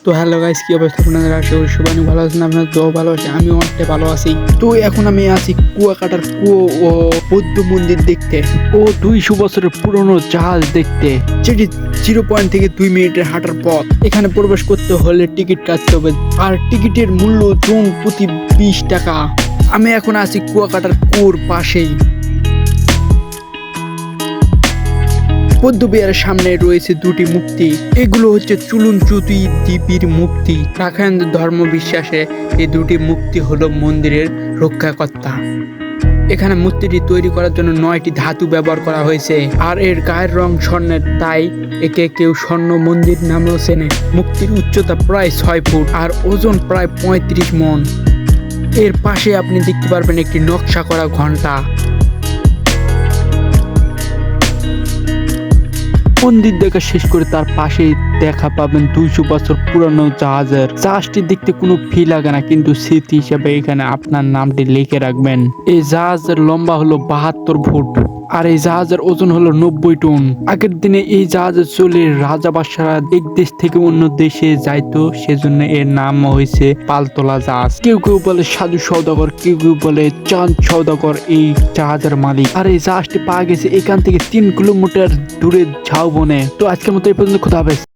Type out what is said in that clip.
তো hello guys, কি অবস্থা আপনাদের? আশা করি সবাই অনেক ভালো আছেন। আপনাদের দোয়া ভালো আছে, আমিও অনেকটা ভালো আছি। তো এখন আমি আছি কুয়াকাটার কুয়ো ও বৌদ্ধ মন্দির দেখতে ও 200 বছরের পুরনো জাহাজ দেখতে, যেটি 0 পয়েন্ট থেকে 2 মিনিটের হাঁটার পথ। এখানে প্রবেশ করতে হলে টিকিট কাটতে হবে, আর টিকিটের মূল্য জন প্রতি 20 টাকা। আমি এখন আছি কুয়াকাটার কুয়োর পাশেই। বৌদ্ধবিহারের সামনে রয়েছে দুটি মূর্তি। এগুলো হচ্ছে চুলুনচুতি দেবীর মূর্তি। রাখাইনদের ধর্ম বিশ্বাসে এই দুটি মূর্তি হলো মন্দিরের রক্ষাকর্তা। এখানে মূর্তিটি তৈরি করার জন্য 9টি ধাতু ব্যবহার করা হয়েছে, আর এর গায়ের রং স্বর্ণের, তাই একে কেউ স্বর্ণ মন্দির নামেও চেনে। মূর্তির উচ্চতা প্রায় 6 ফুট আর ওজন প্রায় 35 মণ। এর পাশে আপনি দেখতে পারবেন একটি নকশা করা ঘন্টা। মন্দির দেখা শেষ করে তার পাশে দেখা পাবেন 200 বছর পুরানো জাহাজটি দেখতে কোনো ফি লাগে না, কিন্তু স্মৃতি হিসেবে এখানে আপনার নামটি লিখে রাখবেন। এই জাহাজের লম্বা হলো 72 ফুট আর এই জাহাজের ওজন হলো 90 টন। আগের দিনে এই জাহাজে চলে রাজা বাদশারা এক দেশ থেকে অন্য দেশে যাইতো, সেজন্য এর নাম হয়েছে পালতোলা জাহাজ। কেউ কেউ বলে সাধু সওদাগর, কেউ কেউ বলে চাঁদ সওদাগর এই জাহাজের মালিক। আর এই জাহাজটি পাওয়া গেছে এখান থেকে 3 কিলোমিটার দূরে ঝাউবনে। তো আজকের মতো এই পর্যন্ত, খোদা হাফেজ।